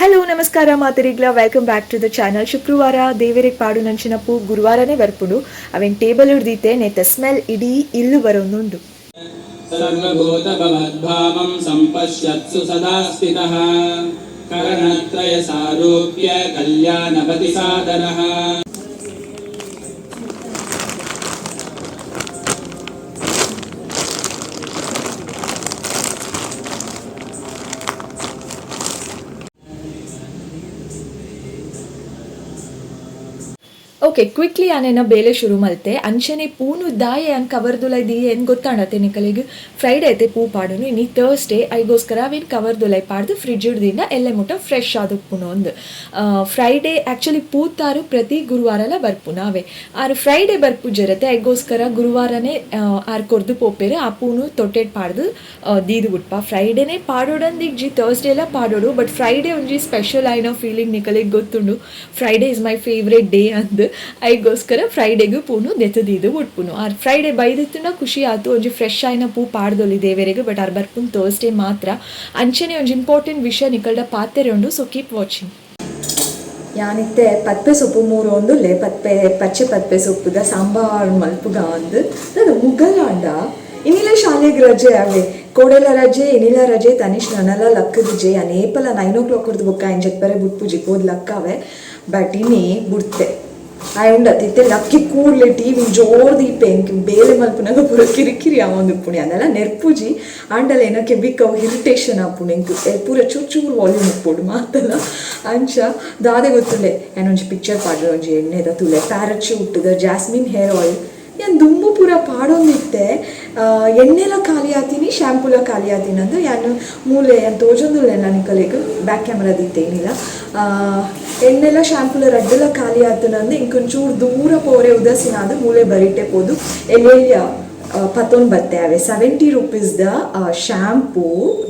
Hello ನಮಸ್ಕಾರ ಮಾತರಿಗ್ಲ welcome back to the channel. ಶುಕ್ರವಾರ ದೇವರಿಗೆ ಪಾಡು ನಂಚಿನಪ್ಪು ಗುರುವಾರನೇ ಬರ್ಪುಡು ಅವೇನ್ ಟೇಬಲ್ ಹಿಡ್ದೀತೆ ನೆತ್ತ ಸ್ಮೆಲ್ ಇಡೀ ಇಲ್ಲು ಬರೋನುಂಡು. ಸರ್ವಭೂತ ಭವದ್ಭಾವಂ ಸಂಪಶ್ಯತ್ಸು ಸದಾ ಸ್ಥಿತಃ ಕರಣತ್ರಯ ಸಾರೂಪ್ಯ ಕಲ್ಯಾಣಪತಿ ಸಾದರಃ. ಓಕೆ, ಕ್ವಿಕ್ಲಿ ಆನೇನ ಬೇಲೆ ಶುರು ಮಲ್ತೆ ಅಂಚನೆ ಪೂನು ದಾಯೆ ಅನ್ ಕವರ್ದುಲೈ ದಿ ಏನು ಗೊತ್ತಾಣತ್ತೆ ನಿಕಲಿಗೆ ಫ್ರೈಡೇ ಐತೆ ಪೂ ಪಾಡುನು ಇನ್ನು ಥರ್ಸ್ಡೇ ಐಗೋಸ್ಕರ ಅವೇನು ಕವರ್ದುಲೈ ಪಾಡ್ದು ಫ್ರಿಡ್ಜ್ ಹಿಡ್ದಿಂದ ಎಲ್ಲೆ ಮುಟ್ಟ ಫ್ರೆಶ್ ಆದುಪ್ಪುನು ಒಂದು ಫ್ರೈಡೇ ಆ್ಯಕ್ಚುಲಿ ಪೂತಾರು ಪ್ರತಿ ಗುರುವಾರಲ ಬರ್ಪುನ ಅವೇ ಆರು ಫ್ರೈಡೇ ಬರ್ಪುಜರತ್ತೆ ಐಗೋಸ್ಕರ ಗುರುವಾರನೇ ಆರು ಕೊರ್ದು ಪೋಪೇರು ಆ ಪೂನು ತೊಟ್ಟೆಡ್ ಪಾಡ್ದು ದೀದು ಬಿಟ್ಪ ಫ್ರೈಡೇನೇ ಪಾಡೋಡಂದಿಗೆ ಜಿ ಥರ್ಸ್ಡೇಲ ಪಾಡೋಡು ಬಟ್ ಫ್ರೈಡೇ ಒಂಜಿ ಸ್ಪೆಷಲ್ ಐನೋ ಫೀಲಿಂಗ್ ನಿಕಲಿಗೆ ಗೊತ್ತುಂಡು. Friday is my favourite day ಅಂದು ಐಗೋಸ್ಕರ ಫ್ರೈಡೇಗೂ ಪೂನು ದೆತ್ತದೀದು ಉಟ್ಪುನು ಆರ್ ಫ್ರೈಡೇ ಬೈದಿತ್ತುನ ಖುಷಿ ಆಯ್ತು ಒಂಜಿ ಫ್ರೆಶ್ ಆಯ್ನ ಪೂ ಪಾಡ್ದೊಲಿ ದೇವರೆಗೆ ಬಟ್ ಆರ್ ಬರ್ಪುನ್ ಥರ್ಸ್ಡೇ ಮಾತ್ರ ಅಂಚನೆ ಒಂಜಿ ಇಂಪಾರ್ಟೆಂಟ್ ವಿಷಯ ನಿಕಲ್ಡ ಪಾತೆರೆ ಉಂಡು. So keep watching. ಯಾನಿತ್ತೆ ಪತ್ಪೆ ಸೊಪ್ಪು ಮೂರು ಒಂದುಲ್ಲೆ ಪತ್ಪೆ ಪಚ್ಚೆ ಪತ್ಪೆ ಸೊಪ್ಪುದ ಸಾಂಬಾರ್ ಮಲ್ಪುಗ ಅಂದು ಅದು ಮುಗ್ಗಲಾಂಡ ಇನ್ನಿಲ್ಲ ಶಾಲೆಗೆ ರಜೆ ಅವೇ ಕೋಡೆಲ ರಜೆ ಇನ್ನಿಲ್ಲ ರಜೆ ತನಿಷ್ ನನಲ ಲಕ್ಕದ ಜೆ ಅನೇಪಲ 9 o'clock ಬೊಕ್ಕ ಎಂಜತ್ ಬರೆ ಬುಟ್ಪುಜಿ ಹೋದ್ ಲಕ್ಕವೆ ಬಟ್ ಇನ್ನಿ ಬುಡ್ತೆ ಆಯುಂಡತಿತ್ತೆ ಲಕ್ಕಿ ಕೂಡ್ಲೆ ಟಿವಿ ಜೋರ್ ದೀಪೆ ಎಂಕ್ ಬೇಲೆ ಮಲ್ಪುನಾಗ ಪೂರ ಕಿರಿಕಿರಿ ಅವೊಂದು ಪುಣಿ ಅದೆಲ್ಲ ನೆರ್ಪುಜಿ ಆಂಡಲ ಏನಕ್ಕೆ ಬಿಕ್ಕವು ಇರಿಟೇಷನ್ ಆಪುಣಿ ಎಂಕ್ ಪೂರ ಚೂರು ಚೂರು ವಾಲ್ಯೂಮ್ ಉಪ್ಪುಡು ಮಾತಲ್ಲ ಅಂಚ ದಾದೆ ಗೊತ್ತುಲೆ ಏನೊಂಜಿ ಪಿಕ್ಚರ್ ಪಾಡ್ರೆ ಒಂಜಿ ಎಣ್ಣೆದ ತುಲೆ ಪ್ಯಾರಾಚೂಟ್ದ ಜಾಸ್ಮಿನ್ ಹೇರ್ ಆಯಿಲ್ ಏನು ದುಂಬು ಪೂರ ಪಾಡೊಂದಿತ್ತೆ ಎಣ್ಣೆಲ ಖಾಲಿ ಆತೀನಿ ಶ್ಯಾಂಪೂಲ ಖಾಲಿ ಆತೀನಿ ಅಂದು ಯಾನು ಮೂಲೆ ಏನು ತೋಜೊಂದುಲ್ಲೆ ನಾನು ಕಲೆಗೆ ಬ್ಯಾಕ್ ಕ್ಯಾಮ್ರಾ ದಿತ್ತೇನಿಲ್ಲ ಎಣ್ಣೆಲ ಶ್ಯಾಂಪೂಲ ರಡ್ಡೆಲ ಖಾಲಿ ಆತನಂದು ಇಂಕೊಂಚೂರು ದೂರ ಪೋರೆ ಉದಸಿನ ಅದು ಮೂಲೆ ಬರಿಟೆ ಪೋದು ಎಲೆಯ ಪತ್ತೊಂದು ಬತ್ತೆ ಅವೆ 70 rupeesದ shampoo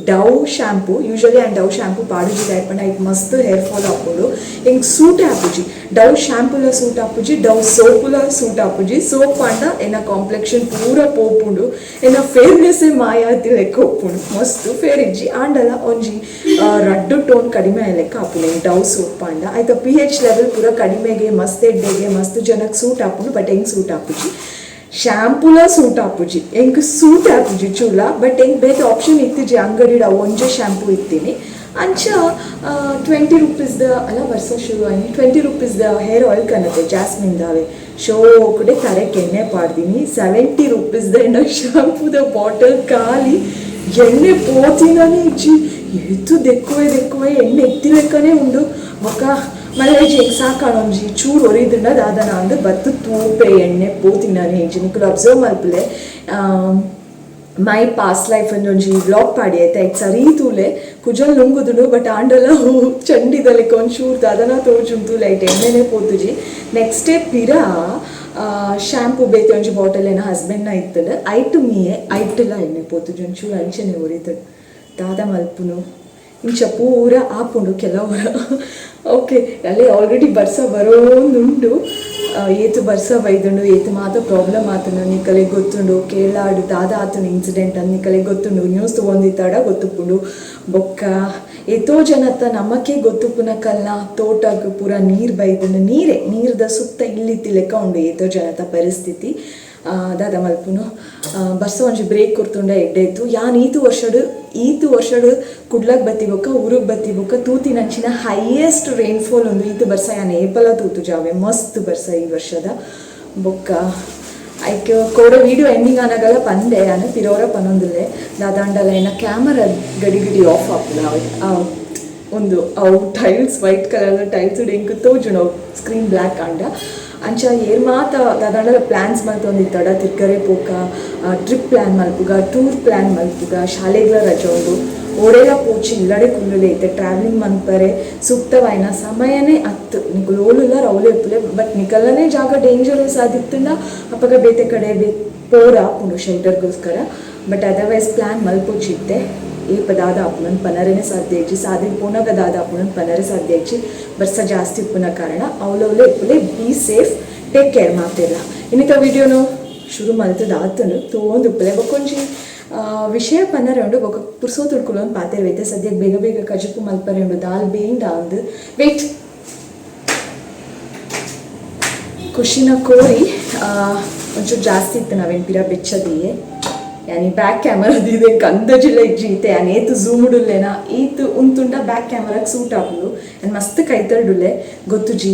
Dove shampoo usually and Dove shampoo ಪಾಡುಜಿ ಆಯ್ಪಂಡ ಇದು ಮಸ್ತ್ ಹೇರ್ ಫಾಲ್ ಹಾಕೊಂಡು ಹಿಂಗೆ ಸೂಟ್ ಹಾಪುಜಿ ಡವ್ ಶ್ಯಾಂಪೂಲ ಸೂಟ್ ಹಾಪುಜಿ ಡವ್ ಸೋಪುಲ ಸೂಟ್ ಹಾಪುಜಿ ಸೋಪ್ ಪಂಡ ಏನ ಕಾಂಪ್ಲೆಕ್ಷನ್ ಪೂರ ಪೋಪುಂಡು ಏನ ಫೇರ್ನೆಸ್ಸೇ ಮಾಯಾತಿ ಲೆಕ್ಕ ಒಪ್ಪುಂಡು ಮಸ್ತ್ ಫೇರ್ ಇಜ್ಜಿ ಆಂಡಲ ಒಂಜಿ ರಡ್ಡು ಟೋನ್ ಕಡಿಮೆ ಲೆಕ್ಕ ಹಾಪುಂಡು ಡವ್ ಸೋಪ್ ಪಂಡ ಆಯ್ತಾ pH ಲೆವೆಲ್ ಪೂರ ಕಡಿಮೆಗೆ ಮಸ್ತ್ ಎಡ್ಡೆಗೆ ಮಸ್ತ್ ಜನಕ್ಕೆ ಸೂಟ್ ಹಾಪುಂಡು ಬಟ್ ಹೆಂಗೆ ಸೂಟ್ ಹಾಪುಜಿ ಶ್ಯಾಂಪೂಲ ಸೂಟ್ ಹಾಪುಜಿ ಎಂಕ್ ಸೂಟ್ ಹಾಪುಜಿ ಚೂಲ ಬಟ್ ಎಂಕ್ ಬೇರೆ ಆಪ್ಷನ್ ಇತ್ತಿಜಿ ಅಂಗಡಿಡ ಒಂಜೆ ಶ್ಯಾಂಪೂ ಇತ್ತೀನಿ ಅಂಚ 20 rupeesದ ಅಲ್ಲ ವರ್ಷ ಶುರು ಆಗಿ 20 rupeesದ ಹೇರ್ ಆಯಿಲ್ ಕನತೆ ಜಾಸ್ಮಿನ್ದಾವೆ ಶೋ ಕಡೆ ತರಕ್ಕೆ ಎಣ್ಣೆ ಪಾಡ್ದೀನಿ 70 rupeesದ ಎಣ್ಣೆ ಶ್ಯಾಂಪೂದ ಬಾಟಲ್ ಖಾಲಿ ಎಣ್ಣೆ ಪೋತಿನಾನೆ ಇಜ್ಜಿ ಎತ್ತು ದೆಕ್ಕುವೆ ಎಣ್ಣೆ ಎತ್ತಿಲೆಕ್ಕನೇ ಉಂಡು ಬೊಕ್ಕ ಮಳೆ ಹೆಂಗೆ ಸಾಕಾಣೊಂಜಿ ಚೂರು ಒರಿದ್ರಿಂದ ದಾದನ ಅಂದು ಬತ್ತು ತೂಪೆ ಎಣ್ಣೆ ಪೋತಿನಾನೆ ಹೆಂಜಿ ನಿಕ್ಕಲು ಅಬ್ಸರ್ವ್ ಮಲ್ಪಲೆ ಮೈ ಪಾಸ್ಟ್ ಲೈಫ್ ಒಂಜಿ ವ್ಲಾಗ್ ಪಾಡಿ ಆಯ್ತಾ ಈಗ ಸರಿ ತೂಲೆ ಕುಜಲ್ ನುಂಗುದುನು ಬಟ್ ಆಂಡಲ ಚಂಡಿದಲ್ಲಿ ಒಂಚೂರು ದಾದನ ತೋಜುಂತು ಲೈಟ್ ಎಣ್ಣೆನೇ ಪೋತುಜಿ ನೆಕ್ಸ್ಟ್ ಡೇ ಪಿರ ಶ್ಯಾಂಪೂ ಬೇತೆ ಒಂಜಿ ಬಾಟಲ್ ಏನ ಹಸ್ಬೆಂಡ್ನ ಇತ್ತಲ್ಲ ಐಟು ಮೀಯೆ ಐಟೆಲ್ಲ ಎಣ್ಣೆ ಪೋತುಜಿ ಒಂಚೂರು ಅಂಚನೆ ಒರಿತಡು ದಾದ ಮಲ್ಪುನು ಇಂಚ ಪೂರ ಆಪುಂಡು ಕೆಲವರ ಓಕೆ ಅಲ್ಲೇ ಆಲ್ರೆಡಿ ಬರ್ಸ ಬರೋಂದುಂಡು ಏತು ಬರ್ಸ ಬೈದುಂಡು ಏತು ಮಾತ ಪ್ರಾಬ್ಲಮ್ ಆತನು ನಿಕಲೆಗೆ ಗೊತ್ತುಂಡು ಕೇಳಾಡು ದಾದ ಆತನು ಇನ್ಸಿಡೆಂಟ್ ಅಂತ ನಿಕಲೆಗೆ ಗೊತ್ತುಂಡು ನ್ಯೂಸ್ ತೊಗೊಂಡಿತ್ತಾಡ ಗೊತ್ತುಪ್ಪುಂಡು ಬೊಕ್ಕ ಎತೋ ಜನತ್ತ ನಮಕ್ಕೆ ಗೊತ್ತುಪ್ಪುನಕಲ್ಲ ತೋಟಕ್ಕೆ ಪೂರ ನೀರು ಬೈದುಂಡು ನೀರ್ದ ಸುತ್ತ ಇಲ್ಲಿತ್ತಿ ಲೆಕ್ಕ ಉಂಡು ಏತೋ ಜನತ ಪರಿಸ್ಥಿತಿ ದಾದ ಮಲ್ಪುನು ಬರ್ಸ ಒಂಜಿ ಬ್ರೇಕ್ ಕೊಡ್ತುಂಡ ಎಡ್ಡೆತ್ತು ಯಾನ್ ಈತು ವರ್ಷಡು ಕುಡ್ಲಕ್ ಬತ್ತಿಬೊಕ್ಕ ಊರಿಗೆ ಬತ್ತಿಬೊಕ್ಕ ತೂತಿನಂಚಿನ ಹೈಯೆಸ್ಟ್ ರೈನ್ಫಾಲ್ ಒಂದು ಈತು ಬರ್ಸ ಯಾನ್ ಏಪಲ ತೂತು ಜಾವೆ ಮಸ್ತ್ ಬರ್ಸ ಈ ವರ್ಷದ ಬೊಕ್ಕ ಐಕ್ ಕೋಡೆ ವಿಡಿಯೋ ಎಂಡಿಂಗ್ ಆನಾಗಲ್ಲ ಪಂದೆ ಯಾನು ಪಿರೋರ ಪನೊಂದುಲ್ಲೆ ದಾದಾಂಡಲ ಏನ ಕ್ಯಾಮರಾ ಗಡಿ ಆಫ್ ಆಪುನ ಒಂದು ಅವು ಟೈಲ್ಸ್ ವೈಟ್ ಕಲರ್ ಟೈಲ್ಸ್ ಎಂಕ್ ತೋಜುಣ ಸ್ಕ್ರೀನ್ ಬ್ಲ್ಯಾಕ್ ಆಂಡ ಅಂಚ ಏರ್ ಮಾತ ದಾದಾಂಡಲ ಪ್ಲ್ಯಾನ್ಸ್ ಮಲ್ತೊಂದಿತ್ತಡ ತಿರ್ಗರೆ ಪೋಕ ಟ್ರಿಪ್ ಪ್ಲ್ಯಾನ್ ಮಲ್ಪುಗ ಟೂರ್ ಪ್ಲ್ಯಾನ್ ಮಲ್ಪುಗ ಶಾಲೆಗಳ ರಜೆ ಒಂದು ಓಡೆಲ ಪೋಚಿ ಇಲ್ಲಡೆ ಕುಲ್ಲುಲೆ ಐತೆ ಟ್ರಾವೆಲಿಂಗ್ ಮನ್ಪರೆ ಸೂಕ್ತವಾಯಿನ ಸಮಯನೇ ಹತ್ತು ನಿಕಲು ಓಲುಲ್ಲ ರೌಲೆ ಇಪ್ಪುಲೆ ಬಟ್ ನಿಕಲ್ಲನೇ ಜಾಗ ಡೇಂಜರಸ್ ಆದಿತ್ತಂಡ ಅಪ್ಪಗ ಬೇತೆ ಕಡೆ ಪೋರ ಪುಂಡು ಶೆಲ್ಟರ್ಗೋಸ್ಕರ ಬಟ್ ಅದರ್ವೈಸ್ ಪ್ಲ್ಯಾನ್ ಮಲ್ಪೋಚಿದ್ದೆ ಏಪ ದಾದ ಅಪ್ಪುನನ್ ಪನರನೇ ಸಾಧ್ಯ ಇಜ್ಜಿ ಸಾಧಿ ಪೋನಾಗ ದಾದ ಅಪ್ಪುನನ್ ಪನರೆ ಸಾಧ್ಯ ಇಜ್ಜಿ ಬರ್ಸ ಜಾಸ್ತಿ ಉಪ್ಪುನ ಕಾರಣ ಅವಲವಲೆ ಇಪ್ಪುಲೆ ಬಿ ಸೇಫ್ ಟೇಕ್ ಕೇರ್ ಮಾತೆಲ್ಲ ಇನ್ನಿತ ವಿಡಿಯೋನು ಶುರು ಮಲ್ತದ ಆತನು ತೋಂದು ಉಪ್ಪಲೆ ಬಕ್ಕೊಂಜಿ ವಿಷಯ ಪನ್ನರೆಂಡು ಬೊಕ ಪುರ್ಸೋ ತುಡ್ಕೊಳ್ಳೋದು ಪಾತೆರ್ವೈತೆ ಸದ್ಯಕ್ಕೆ ಬೇಗ ಬೇಗ ಕಜಪು ಮಲ್ಪರೆಂಡು ದಾಲ್ ಬೇಂಡ ಅಂದು ವೇಟ್ ಖುಷಿನ ಕೋರಿ ಒಂಚೂರು ಜಾಸ್ತಿ ಇತ್ತು ನಾವೇನು ಪಿರ ಬೆಚ್ಚದಿಯೇ ಯಾನಿ ಬ್ಯಾಕ್ ಕ್ಯಾಮರಾದಿದೆ ಅಂದಾಜಿಲ್ಲ ಇಜ್ಜೀತೆ ಯಾನ್ ಏತು ಝೂಮ್ಡುಲ್ಲೆನ ಈತು ಉಂತುಂಡ ಬ್ಯಾಕ್ ಕ್ಯಾಮರಾಗೆ ಸೂಟ್ ಆಗುದು ನಾನು ಮಸ್ತ್ ಕೈತರ್ಡುಲ್ಲೆ ಗೊತ್ತು ಜಿ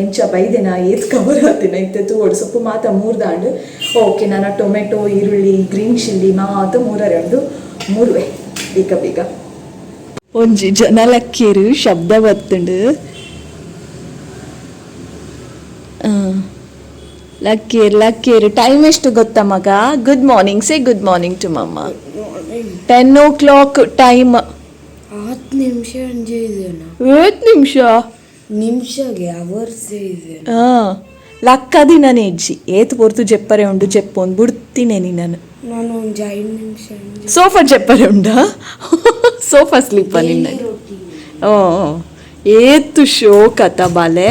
ಎಂಚ ಬೈದೆನಾ ಏತ್ ಕವರ್ ಆತಿನ ಇತ್ತು ಒಡು ಸೊಪ್ಪು ಮಾತ ಮೂರ್ದಾಂಡು ಓಕೆ ನಾನು ಟೊಮೆಟೊ ಈರುಳ್ಳಿ ಗ್ರೀನ್ ಚಿಲ್ಲಿ ಮಾತ ಮೂರರೆಂಡು ಮೂರುವೆ ಬೇಗ ಬೇಗ ಒಂಜಿ ಜನಲಕ್ಕೇರು ಶಬ್ದ ಬತ್ತುಂಡು ಲಕ್ಕೇರು ಟೈಮ್ ಎಷ್ಟು ಗೊತ್ತಾ ಮಗ good morning say good morning to mamma 10 o'clock time 10 ನಿಮಿಷ ಅಂಜೇದೇನಾ 8 ನಿಮಿಷ ನಿಮಿಷಗೆ ಅವರ್ಸ್ ಇದೆ ಲಕ್ಕದಿ ನಾನು ಹೆಜ್ಜಿ ಏತು ಪೊರ್ತು ಜೆಪ್ಪರೆ ಉಂಡು ಜೆಪ್ಪೊಂದು ಬಿಡ್ತೀನಿ ನಾನು ಒಂದು 5 ನಿಮಿಷ ಸೋಫಾ ಜೆಪ್ಪರೆ ಉಂಡ ಸೋಫಾ ಸ್ಲೀಪ ನಿನ್ನ ಏತು ಶೋ ಕಥ ಬಾಲೆ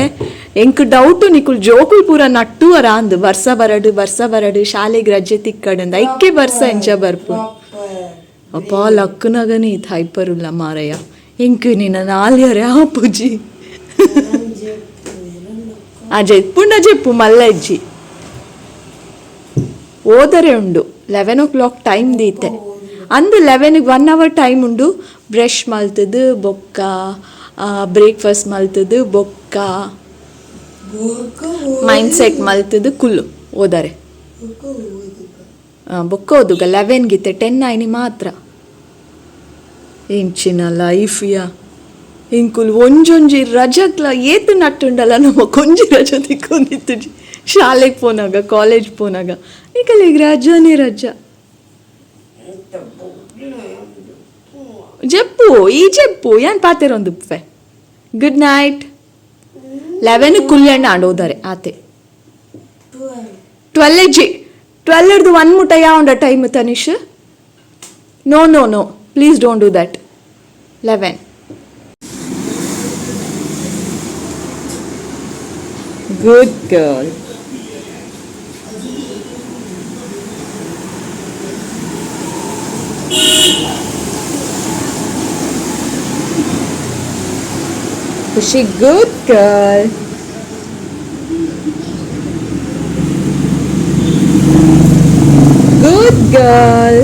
ಎಂಕ್ ಡೌಟು ನಿಕುಲ್ ಜೋಕುಲ್ ಪೂರ ನಟ್ಟು ಅರಾಂದ್ ಬರ್ಸ ಬರಡು ಶಾಲೆಗೆ ರಜೆ ತಿಕ್ಕಡಂದ ಐಕ್ಕೆ ಬರ್ಸ ಎಂಚ ಬರ್ಪು ಅಪ್ಪ ಲಕ್ಕನಾಗನೇ ಇದು ಹೈಪರುಲ್ಲ ಮಾರಯ್ಯ ಎಂಕ್ ನಿನ್ನ ನಾಲ್ಯರೆ ಆ ಪೂಜಿ ಜೆಪ್ಪುಂಡ ಜೆಪ್ಪು ಮಲ್ಲ ಇಜ್ಜಿ ಓದರೆ ಉಂಡು 11 o'clock ಟೈಮ್ ದೀತೆ ಅಂದು 11ಗೆ 1 hour ಟೈಮ್ ಉಂಡು ಬ್ರಷ್ ಮಲ್ತದು ಬೊಕ್ಕ ಬ್ರೇಕ್ಫಾಸ್ಟ್ ಮಲ್ತದು ಬೊಕ್ಕ ಮೈಂಡ್ ಸೆಟ್ ಮಲ್ತದು ಕುಲ್ಲು ಓದರೆ ಬೊಕ್ಕ ಓದುಗ 11 ಗಿತ್ತೆ 10 ಆಯ್ನಿ ಮಾತ್ರ ಇಂಚಿನ ಲೈಫ್ ಯಾ ಇಂಕುಲ್ ಒಂಜೊಂಜಿ ರಜಕ್ಲ ಏತು ನಟ್ಟುಂಡಲ್ಲ ನಮ್ಮ ಕೊಂಜಿ ರಜ ತಿಕ್ಕೊಂಡಿತ್ತು ಶಾಲೆಗೆ ಪೋನಾಗ ಕಾಲೇಜ್ ಪೋನಾಗ ಈಗಲಿಗೆ ರಜಾನೇ ರಜಾ ಜಪ್ಪು ಜೆಪ್ಪು ಏನ್ ಪಾತೆರೊಂದು ಉಪ್ಪೆ ಗುಡ್ ನೈಟ್ 11 ಕುಲ್ಯಣ್ಣ ಆಡೋದಾರೆ ಆತೆ 12 1 ಮುಟ ಯಾವಂಡ time Tanish no please don't do that 11 Good girl. She good girl. Good girl.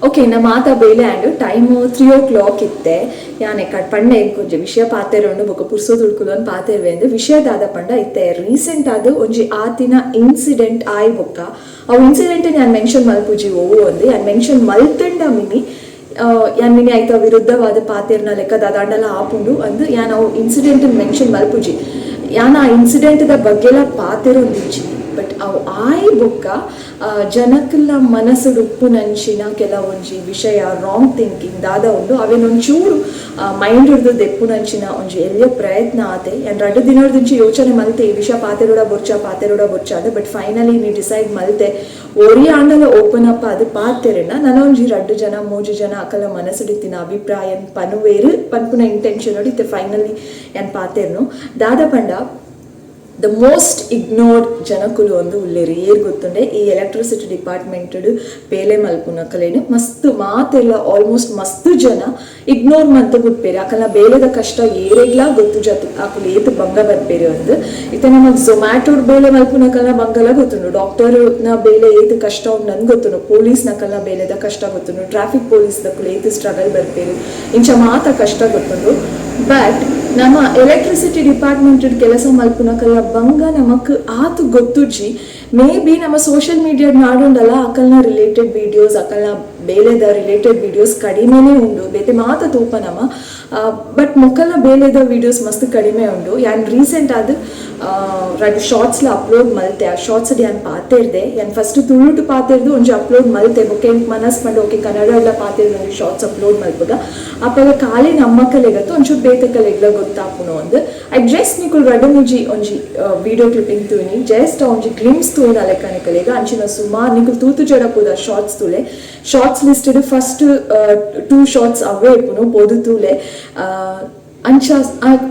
Okay ನಮ್ಮ ಮಾತ ಬೇಲೆ ಆ್ಯಂಡು ಟೈಮು 3 o'clock ಇತ್ತೆ ಯಾನೆ ಪಂಡ ಕೊಂಚ ವಿಷಯ ಪಾತೆರೊಂಡು ಬೊಕ ಪುರ್ಸೋ ತುಡ್ಕುಲೊಂದು ಪಾತೆರ್ವೆ ಅಂದು ವಿಷಯದಾದ ಪಂಡ ಇತ್ತೆ ರೀಸೆಂಟ್ ಆದ ಒಂಜಿ ಆತಿನ ಇನ್ಸಿಡೆಂಟ್ ಆಯ್ ಬೊಕ್ಕ ಅವು ಇನ್ಸಿಡೆಂಟ್ ನಾನು ಮೆನ್ಷನ್ ಮಲ್ಪುಜಿ ಓವು ಅಂದು ನಾನು ಮೆನ್ಷನ್ ಮಲ್ತಂಡ ಮಿನಿ ಯಾನ್ ಮಿನಿ ಆಯ್ತು ವಿರುದ್ಧವಾದ ಪಾತೆರ್ನ ಲೆಕ್ಕ ದಾಂಡಲ ಆಪುಂಡು ಅಂದು ಯಾನ್ ಅವು ಇನ್ಸಿಡೆಂಟ್ ಮೆನ್ಷನ್ ಮಲ್ಪುಜಿ ಯಾನ್ ಆ ಇನ್ಸಿಡೆಂಟ್ದ ಬಗ್ಗೆಲ್ಲ ಪಾತೆರೊಂದಿಜ್ಜಿ ಬಟ್ ಅವು ಆಯ್ ಬೊಕ್ಕ ಜನಕ್ಕೆಲ್ಲ ಮನಸ್ಸು ಉಪ್ಪು ನಂಚಿನ ಕೆಲವೊಂಜಿ ವಿಷಯ ರಾಂಗ್ ಥಿಂಕಿಂಗ್ ದಾದ ಉಂಡು ಅವೇನೊಂಚೂರು ಮೈಂಡ್ ಹಿಡ್ದು ದೆಪ್ಪು ನಂಚಿನ ಒಂಜಿ ಎಲ್ಲಿಯ ಪ್ರಯತ್ನ ಆತೆ ಯಾನ್ 2 ದಿನದಿಂಚಿ ಯೋಚನೆ ಮಲ್ತೆ ಈ ವಿಷಯ ಪಾತೆರೋಡ ಬೊರ್ಚ ಅದ ಬಟ್ ಫೈನಲಿ ನೀ ಡಿಸೈಡ್ ಮಲ್ತೆ ಒರಿ ಆಂಡಲ ಓಪನ್ ಅಪ್ ಅದು ಪಾತೆರೆನ ನನ್ನ ಒಂಜಿ 2 ಜನ 3 ಜನ ಅಕಲ ಮನಸ್ಸಿಡಿತ್ತಿನ ಅಭಿಪ್ರಾಯ ಪನುವೇರು ಪನ್ಪುನ ಇಂಟೆನ್ಷನ್ ಹೊಡಿತೆ ಫೈನಲಿ ಯಾನ್ ಪಾತೆರ್ನು ದಾದ ಪಂಡ ದ ಮೋಸ್ಟ್ ಇಗ್ನೋರ್ಡ್ ಜನಕುಲು ಒಂದು ಉಲ್ಲೇರು ಏರ್ ಗೊತ್ತುಂಡೆ ಈ ಎಲೆಕ್ಟ್ರಿಸಿಟಿ ಡಿಪಾರ್ಟ್ಮೆಂಟ್ ಬೇಲೆ ಮಲ್ಪುನ ಕಲೇನು ಮಸ್ತ್ ಮಾತೆಲ್ಲ ಆಲ್ಮೋಸ್ಟ್ ಮಸ್ತ್ ಜನ ಇಗ್ನೋರ್ ಮಂತ ಗೊತ್ತೇರಿ ಅಕಲ್ನ ಬೇಲೆದ ಕಷ್ಟ ಏರೆಗ್ಲ ಗೊತ್ತು ಜೊತೆ ಆಕಲು ಏತು ಬಂಗ ಬರ್ಬೇರಿ ಒಂದು ಇತ್ತೆ ನಮಗೆ ಝೊಮ್ಯಾಟೋಡ್ ಬೇಲೆ ಮಲ್ಪುನ ಕಲ್ನ ಬಂಗಲ ಗೊತ್ತುಂಡು ಡಾಕ್ಟರ್ನ ಬೇಲೆ ಏತು ಕಷ್ಟ ಉಂಡು ನನ್ಗೆ ಗೊತ್ತುಂಡು ಪೊಲೀಸ್ನ ಕಲ್ನ ಬೇಲೆದ ಕಷ್ಟ ಗೊತ್ತುಂಡು ಟ್ರಾಫಿಕ್ ಪೊಲೀಸ್ ದಕ್ಕಲು ಏತು ಸ್ಟ್ರಗಲ್ ಬರ್ಬೇರಿ ಇಂಚ ಮಾತ ಕಷ್ಟ ಗೊತ್ತುಂಡು ಬಟ್ ನಮ್ಮ ಎಲೆಕ್ಟ್ರಿಸಿಟಿ ಡಿಪಾರ್ಟ್ಮೆಂಟ್ ಕೆಲಸ ಮಲ್ಪುನ ಕಲ್ಲ ಬಂಗ ನಮಕ್ ಆತು ಗೊತ್ತುಜಿ ಮೇ ಬಿ ನಮ್ಮ ಸೋಷಿಯಲ್ ಮೀಡಿಯಾ ನಾಡುಂಡಲ್ಲ ಅಕಲ್ನ ರಿಲೇಟೆಡ್ ವಿಡಿಯೋಸ್ ಅಕಲ್ನ ಬೇಲೆದ ರಿಲೇಟೆಡ್ ವಿಡಿಯೋಸ್ ಕಡಿಮೆನೇ ಉಂಡು ಬೇತೆ ಮಾತ ತೂಪ ನಮ್ಮ ಬಟ್ ಮೊಕಲ್ನ ಬೇಲೆದ ವಿಡಿಯೋಸ್ ಮಸ್ತ್ ಕಡಿಮೆ ಉಂಡು ಯಾನ್ ರೀಸೆಂಟ್ ಆದ 2 ಶಾರ್ಟ್ಸ್ಲ ಅಪ್ಲೋಡ್ ಮಲ್ತೆ ಆ ಶಾರ್ಟ್ಸ್ ಅಡಿ ಯಾನ್ ಪಾತೆರ್ದೆ ಯಾನ್ ಫಸ್ಟ್ ತುಳುಟು ಪಾತೆರ್ದು ಒಂಜಿ ಅಪ್ಲೋಡ್ ಮಲ್ತೆ ಬೊಕ್ಕೆ ಮನಸ್ ಪಂಡು ಓಕೆ ಕನ್ನಡ ಎಲ್ಲ ಪಾತೆರ್ದು ಒಂಜಿ ಶಾರ್ಟ್ಸ್ ಅಪ್ಲೋಡ್ ಮಲ್ಪುಗ ಅಪ್ಪಾಗ ಖಾಲಿ ನಮ್ಮ ಕಲೆಗತ್ತು ಒಂಚೂರು ಬೇತೆ ಕಲೆಗ್ಲ ಗೊತ್ತಾಪುನು ಒಂದು ಐ ಜಸ್ಟ್ ನಿಕುಲ್ ರಡಮುಜಿ ಒಂಜಿ ವಿಡಿಯೋ ಕ್ಲಿಪ್ಪಿಂಗ್ ತೂನಿ ಜಸ್ಟ್ ಒಂಜಿ ಗ್ಲಿಮ್ಸ್ ತೂನ ಲೆಕ್ಕನೆ ಕಲೆಗ ಅಂಚಿನ ಸುಮಾರು ನಿಕುಲ್ ತೂತು ಜಡಪುದ ಶಾರ್ಟ್ಸ್ ತುಲೆ ಶಾರ್ಟ್ಸ್ ಲಿಸ್ಟೆಡ್ ಫಸ್ಟ್ 2 ಶಾರ್ಟ್ಸ್ ಅವೇ ಇಪ್ಪುನು ಪೊದು ತೂಲೆ ಅಂಚ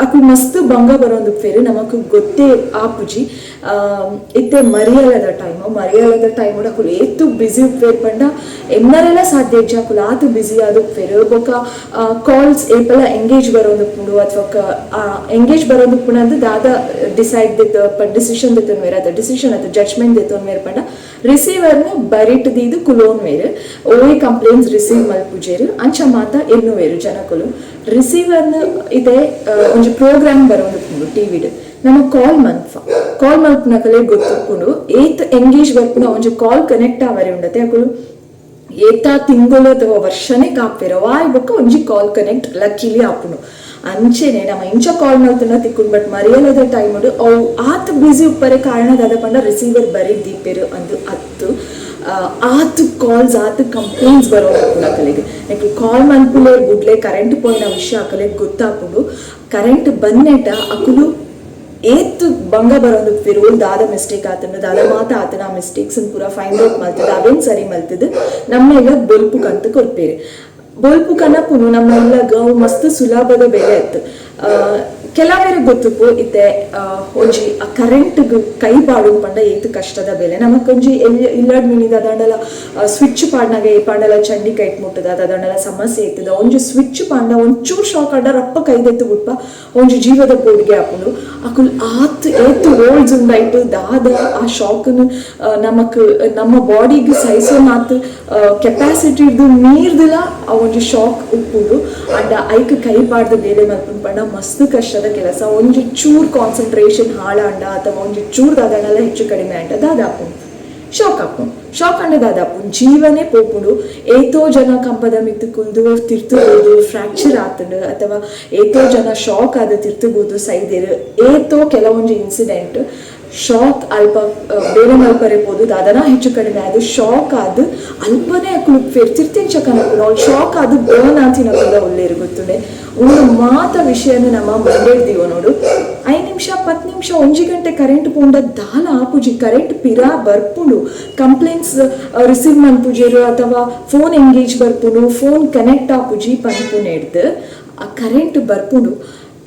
ಅಕು ಮಸ್ತ್ ಬಂಗ ಬರೋದು ಫೇರು ನಮಕ್ ಗೊತ್ತೇ ಆಪುಜಿ ಇತ್ತೆ ಮರಿಯಲದ ಟೈಮ್ ಅಕುಲು ಏತು ಬಿಸಿ ಉಪ್ಪೇರು ಪಂಡ ಎನ್ನರೆಲ್ಲ ಸಾಧ್ಯ ಇಜ್ಜ ಅಕುಲು ಆತು ಬಿಸಿ ಅದು ಫೇರು ಬೊಕ ಕಾಲ್ಸ್ ಏಪಲ ಎಂಗೇಜ್ ಬರೋದುಪ್ಪುಂಡು ಅಥವಾ ಎಂಗೇಜ್ ಬರೋದುಪ್ಪುಂಡು ಅಂದ್ರೆ ದಾದ ಡಿಸೈಡ್ ಡಿಸಿಷನ್ ದಿತ್ತೊಂದು ಬೇರೆ ಅದು ಡಿಸಿಷನ್ ಅದು ಜಡ್ಜ್ಮೆಂಟ್ ದಿತ್ತೊಂದು ಬೇರೆ ಪಂಡ ರಿಸೀವರ್ನ ಬರಿಟ್ ದೀದು ಕುಲೋನ್ ಬೇರು ಓಯ್ ಕಂಪ್ಲೇಂಟ್ಸ್ ರಿಸೀವ್ ಮಲ್ಪುಜೇರು ಅಂಚ ಮಾತ ಎನ್ನು ಬೇರು ಜನಕುಲು ರಿಸೀವರ್ನ ಇದೆ ಒಂಜಿ ಪ್ರೋಗ್ರಾಮ್ ಬರೋದುಪ್ಪುಂಡು ಟಿವಿಡ್ ನಮಗೆ ಕಾಲ್ ಮಲ್ಪನಕಲೆ ಗೊತ್ತುಪ್ಪುಂಡು ಏತ್ ಎಂಗೇಜ್ ಬರ್ಪುನ ಒಂಜಿ ಕಾಲ್ ಕನೆಕ್ಟ್ ಆವರೆ ಉಂಡತೆ ಅಕುಲು ಏತಾ ತಿಂಗಳು ಅಥವಾ ವರ್ಷನೇ ಕಾಪೇರ ವಾಯ್ ಬೊಕ್ಕ ಒಂಜಿ ಕಾಲ್ ಕನೆಕ್ಟ್ ಲಕ್ಕಿಲಿ ಆಪುಂಡು ಅಂಚೆನೆ ನಮ್ಮ ಇಂಚ ಕಾಲ್ ಮಲ್ತನ ತಿಕ್ಕೊಂಡು ಬಟ್ ಮರಿಯಲದ ಟೈಮ್ ಅವು ಆತ ಬಿಸಿ ಉಪ್ಪರೆ ಕಾರಣದಾದ ಪಂಡ ರಿಸೀವರ್ ಬರೀ ದೀಪೇರು ಅಂದು ಅತ್ತು ಆತು ಕಾಲ್ಸ್ ಆತು ಕಂಪ್ಲೇಂಟ್ಸ್ ಬರೋದು ಕಲೆಗೆ ಯಾಕೆ ಕಾಲ್ ಮನ್ಪುಲೆ ಗುಡ್ಲೆ ಕರೆಂಟ್ ಪೋಯಿನ ವಿಷಯ ಅಕಲೆಗೆ ಗೊತ್ತಾಪುಂಡು ಕರೆಂಟ್ ಬಂದೆಟ ಅಕುಲು ಏತ್ ಬಂಗ ಬರೋದು ಫಿರೋಲ್ ದಾದ ಮಿಸ್ಟೇಕ್ ಆತನ ದಾದ ಮಾತ ಆತನ ಆ ಮಿಸ್ಟೇಕ್ಸ್ ಪೂರ ಫೈಂಡ್ ಔಟ್ ಮಲ್ತದ ಅವೇನ್ ಸರಿ ಮಲ್ತದ ನಮ್ಮೆಲ್ಲ ಬೊಲ್ಪು ಕಂತು ಕೊರ್ಪೇರೆ ಬೊಲ್ಪು ಕನಪುನು ನಮ್ಮ ಮಸ್ತ್ ಸುಲಭದ ಬೆಲೆ ಇತ್ತು ಕೆಲವೇರೆ ಗೊತ್ತುಪ್ಪು ಇತ್ತೆ ಒಂಜಿ ಕರೆಂಟ್ ಕೈ ಪಾಡು ಪಂಡ ಏತು ಕಷ್ಟದ ಬೆಲೆ ನಮಕೊಂಜಿ ಇಲ್ಲಡ್ ಮಿನಿದ ದಂಡಲ ಸ್ವಿಚ್ ಪಾಡ್ನಾಗ ಈ ಪಾಂಡಲ ಚಂಡಿ ಕೈಟ್ ಮುಟ್ಟದ ದಂಡಲ ಸಮಸ್ಯೆ ಇರ್ತದ ಒಂಜಿ ಸ್ವಿಚ್ ಪಾಂಡ ಒಂಚೂರು ಶಾಕ್ ಆಡ ರಪ್ಪ ಕೈದೆತ್ತು ಬಿಟ್ಪ ಒಂಜಿ ಜೀವದ ಪೋಡಿಗೆ ಹಾಕೊಂಡು ಅಕುಲ್ ಆತ್ ಏತು ರೋಲ್ಸ್ ಉಂಡಾಯ್ತು ದಾದ ಆ ಶಾಕ್ನು ನಮಕ್ ನಮ್ಮ ಬಾಡಿಗೆ ಸಹಿಸೋ ಮಾತು ಕೆಪಾಸಿಟಿ ಇದ್ದು ಮೀರ್ದಿಲ್ಲ ಆ ಒಂಜಿ ಶಾಕ್ ಉಪ್ಪುಂಡು ಅಂಡ ಐಕ್ ಕೈ ಪಾಡ್ದ ಬೇಲೆ ಮಲ್ಪನ್ ಪಂಡ ಮಸ್ತ್ ಕಷ್ಟದ ಕೆಲಸ ಒಂಜಿ ಚೂರ್ ಕಾನ್ಸಂಟ್ರೇಷನ್ ಹಾಳಾಂಡ ಅಥವಾ ಒಂಜಿ ಚೂರ್ ದಾದನೆಲ್ಲ ಹೆಚ್ಚು ಕಡಿಮೆ ಅಂಟ ದಾದಾಪುಂಡು ಶಾಕ್ ಅಂಡ ದಾದಾಪುಂಡು ಜೀವನೇ ಪೋಪುಂಡು ಏತೋ ಜನ ಕಂಪದ ಮಿತ್ತು ಕುಲ್ದು ತಿರ್ತುಬೋದು ಫ್ರಾಕ್ಚರ್ ಆತಂಡು ಅಥವಾ ಏತೋ ಜನ ಶಾಕ್ ಆದ ತಿರ್ತುಬೋದು ಸೈದೇರು ಏತೋ ಕೆಲವೊಂದು ಇನ್ಸಿಡೆಂಟ್ ಶಾಕ್ ಅಲ್ಪ ಬೇರೆ ಮಲ್ಪರೆಬೋದು ದಾದನ ಹೆಚ್ಚು ಕಡಿಮೆ ಅದು ಶಾಕ್ ಆದ ಅಲ್ಪನೇ ಅಕ್ಕಳು ತಿರ್ತಿಂಚ ಕನಕು ಶಾಕ್ ಆದ ಬೋನ್ ಅಂತಿನ ಕೂಡ ಒಳ್ಳೆಯರು ಗೊತ್ತುಂಡೆ ಒಂದು ಮಾತ ವಿಷಯನ ನಮ್ಮ ಮಂಡಿಡ್ದೀವೋ ನೋಡು 5 ನಿಮಿಷ 10 ನಿಮಿಷ 1 ಗಂಟೆ ಕರೆಂಟ್ ಪೋಂಡ ದಾಲ ಆಪುಜಿ ಕರೆಂಟ್ ಪಿರಾ ಬರ್ಪುಂಡು ಕಂಪ್ಲೇಂಟ್ಸ್ ರಿಸೀವ್ ಮನ್ಪುಜೇರು ಅಥವಾ ಫೋನ್ ಎಂಗೇಜ್ ಬರ್ಪುಂಡು ಫೋನ್ ಕನೆಕ್ಟ್ ಆಪುಜಿ ಪನ್ಪುನ ಹಿಡ್ದು ಆ ಕರೆಂಟ್ ಬರ್ಪುಂಡು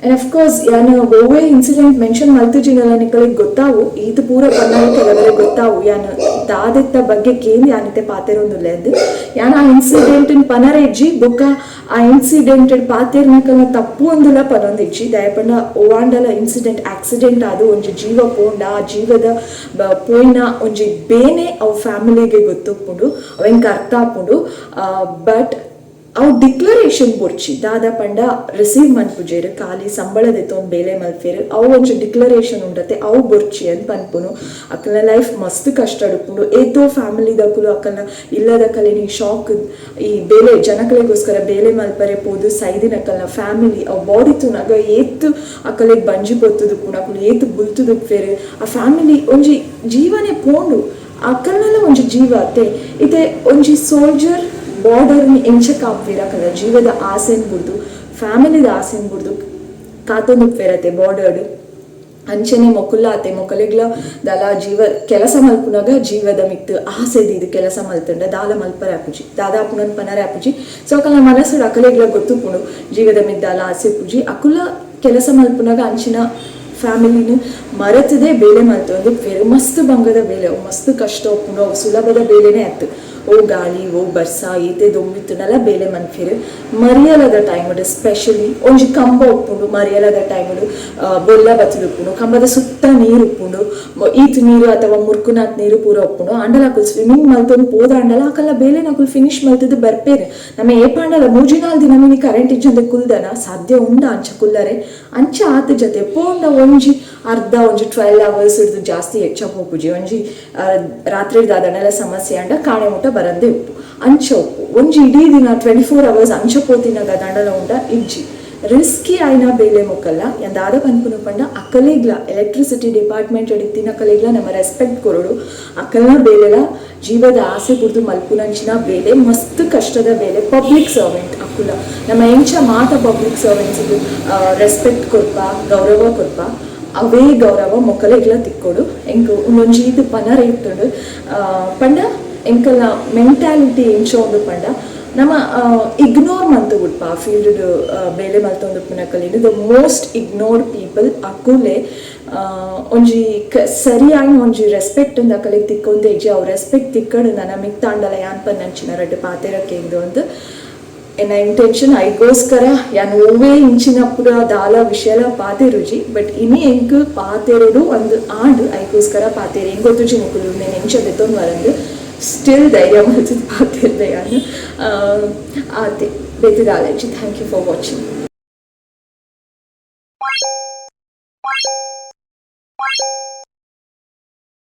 ಅಂಡ್ ಅಫ್ ಕೋರ್ಸ್ ಯಾನು ಓವೇ ಇನ್ಸಿಡೆಂಟ್ ಮೆನ್ಷನ್ ಮಲ್ತುಜಿನಲ್ಲ ನಿಕ್ಕಳಿಗೆ ಗೊತ್ತಾವು ಇದು ಪೂರ ಪನ್ನಾಗ ಕೆಲವರೆ ಗೊತ್ತಾವು ಯಾನು ದಾದೆತ್ತ ಬಗ್ಗೆ ಕೇಂದ್ರ ಯಾನಿತೆ ಪಾತೆರೊಂದುಲ್ಲೆ ಅದು ಯಾನು ಆ ಇನ್ಸಿಡೆಂಟ್ ಪನರೆಜ್ಜಿ ಬೊಕ್ಕ ಆ ಇನ್ಸಿಡೆಂಟ್ ಪಾತೆರ್ನಕಲ್ನ ತಪ್ಪು ಒಂದುಲ ಪನೊಂದಿಜ್ಜಿ ದಯಪಂಡ ಓವಾಂಡಲ ಇನ್ಸಿಡೆಂಟ್ ಆಕ್ಸಿಡೆಂಟ್ ಆದು ಒಂಜಿ ಜೀವ ಪೋಂಡ ಆ ಜೀವದ ಪೋಯಿನ ಒಂಜಿ ಬೇನೆ ಅವು ಫ್ಯಾಮಿಲಿಗೆ ಗೊತ್ತುಪ್ಪುಂಡು ಅವೆಂಗೆ ಅರ್ಥ ಆಪುಂಡು ಬಟ್ ಅವು ಡಿಕ್ಲರೇಷನ್ ಬೊರ್ಚಿ ದಾದ ಪಂಡ ರಿಸೀವ್ ಮನ್ಪುಜೇರು ಖಾಲಿ ಸಂಬಳದೆತ್ತೊಂದು ಬೇಲೆ ಮಲ್ಪೇರು ಅವು ಒಂಚು ಡಿಕ್ಲರೇಷನ್ ಉಂಡತೆ ಅವು ಬೊರ್ಚಿ ಅಂತ ಪನ್ಪುನು ಅಕ್ಕನ ಲೈಫ್ ಮಸ್ತ್ ಕಷ್ಟ ಅಡುಪುಂಡು ಏತೋ ಫ್ಯಾಮಿಲಿದಕ್ಕಲು ಅಕ್ಕನ ಇಲ್ಲದ ಕಲೆನಿ ಶಾಕ್ ಈ ಬೇಲೆ ಜನಕಲೆಗೋಸ್ಕರ ಬೇಲೆ ಮಲ್ಪರೆ ಪೋದು ಸೈದಿನಕ್ಕಲ್ನ ಫ್ಯಾಮಿಲಿ ಅವು ಬಾಡಿ ತುನಾಗ ಏತು ಅಕ್ಕಲಿಗೆ ಬಂಜಿ ಪೊತ್ತುದು ಪುಣ ಅಕ್ಕಲು ಏತು ಬುಲ್ತುದು ಫೇರು ಆ ಫ್ಯಾಮಿಲಿ ಒಂಜಿ ಜೀವನೇ ಪೋಂಡು ಅಕ್ಕಲ್ನೆಲ್ಲ ಒಂಜಿ ಜೀವ ಅತ್ತೆ ಇದೆ ಒಂಜಿ ಸೋಲ್ಜರ್ ಬಾರ್ಡರ್ನಿ ಎಂಚಕ್ ಆಪ್ವೇರಕಲ್ಲ ಜೀವದ ಆಸೆನ್ ಬುಡ್ದು ಫ್ಯಾಮಿಲಿದ ಆಸೆನ್ ಬುಡ್ದು ಕಾತೊಂದು ಫೇರತ್ತೆ ಬಾರ್ಡರ್ಡ್ ಅಂಚನೆ ಮೊಕ್ಕುಲ್ಲಾತೆ ಮೊಕ್ಕಲಿಗ್ಲ ದಲ ಜೀವ ಕೆಲಸ ಮಲ್ಪುನಾಗ ಜೀವದ ಮಿತ್ತು ಆಸೆದು ಇದು ಕೆಲಸ ಮಲ್ತಂಡ ದಾಲ ಮಲ್ಪರೆ ಆಪುಜಿ ದಾದಾ ಪುನನ್ ಪನರೆ ಆಪುಜಿ ಸೊ ಅಕಲ್ನ ಮನಸ್ಸು ಅಕಲಿಗ್ಲ ಗೊತ್ತುಪುಂಡು ಜೀವದ ಮಿದ್ದು ದಾಲ ಆಸೆ ಪುಜಿ ಅಕುಲ ಕೆಲಸ ಮಲ್ಪುನಾಗ ಅಂಚಿನ ಫ್ಯಾಮಿಲಿನ ಮರೆತದೇ ಬೇಲೆ ಮಲ್ತೊಂದು ಫೇರು ಮಸ್ತ್ ಬಂಗದ ಬೇಲೆ ಅವು ಮಸ್ತ್ ಕಷ್ಟ ಒಪ್ಪುಂಡು ಅವು ಸುಲಭದ ಬೇಲೆನೇ ಆಯ್ತು ಓ ಗಾಳಿ ಓ ಬರ್ಸ ಈತೆ ದೊಂಬಿತ್ತುನೆಲ್ಲ ಬೇಲೆ ಮನ್ಫೇರು ಮರಿಯಲದ ಟೈಮಡು ಸ್ಪೆಷಲಿ ಒಂಜಿ ಕಂಬ ಉಪ್ಪುಂಡು ಮರಿಯಲದ ಟೈಮಡು ಬೊಲ್ಲ ಬಚ್ಚಲು ಉಪ್ಪುಂಡು ಕಂಬದ ಸುತ್ತ ನೀರು ಉಪ್ಪುಂಡು ಈತ್ ನೀರು ಅಥವಾ ಮುರ್ಕುನಾಥ್ ನೀರು ಪೂರ ಉಪ್ಪುಂಡು ಅಂಡಲ ಅಕುಲು ಸ್ವಿಮ್ಮಿಂಗ್ ಮಲ್ತೊಂದು ಪೋದ ಅಂಡಲ ಅಕಲ್ಲ ಬೇಲೆ ನಕುಲು ಫಿನಿಶ್ ಮಲ್ತದ್ದು ಬರ್ಪೇರು ನಮ್ಮ ಏಪಾಂಡಲ 3-4 ದಿನ ಮಿನಿ ಕರೆಂಟ್ ಇಜ್ಜಂದೆ ಕುಲ್ದನ ಸಾಧ್ಯ ಉಂಡ ಅಂಚ ಕುಲ್ಲರೆ ಅಂಚ ಆತ ಜೊತೆ ಪೋಂಡ ಒಂಜಿ ಅರ್ಧ ಒಂಜಿ 12 hours ಹಿಡಿದು ಜಾಸ್ತಿ ಹೆಚ್ಚಪ್ಪ ಉಪ್ಪುಜಿ ಒಂಜಿ ರಾತ್ರಿ ದಾದನೆಲ್ಲ ಸಮಸ್ಯೆ ಅಂಡ ಕಾಣೆ ಮುಟ್ಟ ಬರದ್ದೇ ಉಪ್ಪು ಅಂಚ ಉಪ್ಪು ಒಂಜಿ ಇಡೀ ದಿನ 24 hours ಅಂಚ ಪೋತಿನ ದಂಡಲ ಉಂಡ ಇಜ್ಜಿ ರಿಸ್ಕಿ ಆಯ್ನ ಬೇಲೆ ಮುಕ್ಕಲ್ಲ ಎಂದಾದ ಪನ್ಪುನ ಪಂಡ ಅಕಲಿಗ್ಲ ಎಲೆಕ್ಟ್ರಿಸಿಟಿ ಡಿಪಾರ್ಟ್ಮೆಂಟ್ ಎಡಿತಿನ ಅಕಲಿಗ್ಲ ನಮ್ಮ ರೆಸ್ಪೆಕ್ಟ್ ಕೊರೋಡು ಅಕಲ್ನ ಬೇಲೆಲ ಜೀವದ ಆಸೆ ಕುಡ್ದು ಮಲ್ಪುನಂಚಿನ ಬೇಲೆ ಮಸ್ತ್ ಕಷ್ಟದ ಬೇಲೆ ಪಬ್ಲಿಕ್ ಸರ್ವೆಂಟ್ ಅಕುಲ ನಮ್ಮ ಎಂಚ ಮಾತ ಪಬ್ಲಿಕ್ ಸರ್ವೆಂಟ್ಸ್ ರೆಸ್ಪೆಕ್ಟ್ ಕೊರ್ಪ ಗೌರವ ಕೊರ್ಪ ಅವೇ ಗೌರವ ಮೊಕ್ಕಲಿಗ್ಲ ತಿಕ್ಕೊಡು ಎಂಕ್ ಒಂದೊಂಜಿ ಇದು ಪನರ ಇತ್ತುಂಡು ಪಂಡ ಎಂಕಲ್ನ ಮೆಂಟಾಲಿಟಿ ಎಂಚ ಒಂದು ಪಂಡ ನಮ್ಮ ಇಗ್ನೋರ್ ಮಂತ್ ಉಡ್ಪ ಫೀಲ್ಡ್ ಬೇಲೆ ಮಲ್ತೊಂದು ಪುನಕಲಿಡ್ ದ ಮೋಸ್ಟ್ ಇಗ್ನೋರ್ಡ್ ಪೀಪಲ್ ಅಕುಲೆ ಒಂಜಿ ಸರಿಯಾಗಿ ಒಂಜಿ ರೆಸ್ಪೆಕ್ಟ್ ಅಂದ ಅಕಲಿಗೆ ತಿಕ್ಕೊಂತ ಇಜ್ಜಿ ಅವು ರೆಸ್ಪೆಕ್ಟ್ ತಿಕ್ಕಡು ನನ್ನ ಮಿಕ್ತಾಂಡಲ ಯಾನ್ಪ ನಂಚಿನ ರಡ್ಡು ಪಾತೆರಕ್ಕೆ ಇಂದು ಒಂದು ಎನ್ನ ಇಂಟೆನ್ಷನ್ ಐಗೋಸ್ಕರ ಯಾನ್ ಓವೇ ಇಂಚಿನ ಪುರ ದಾಲ ವಿಷಯಲ ಪಾತೆರುಜಿ ಬಟ್ ಇನಿ ಎಂಕ್ ಪಾತೆರಡು ಒಂದು ಆಂಡ್ ಐಗೋಸ್ಕರ ಪಾತೆರೆ ಹೆಂಗ್ ಗೊತ್ತುಜಿ ನಿಕುಲು నేను ಎಂಚ ಬೆತ್ತೊಂದು ವರಂದು ಸ್ಟಿಲ್ ಧೈರ್ಯ ಮಾಡ್ತಿದ್ದು ಪಾತಿರ್ದೆ ಯಾನು ಆತೆ ಬೇತಿದಾಲೆಜಿ ಥ್ಯಾಂಕ್ ಯು ಫಾರ್ ವಾಚಿಂಗ್.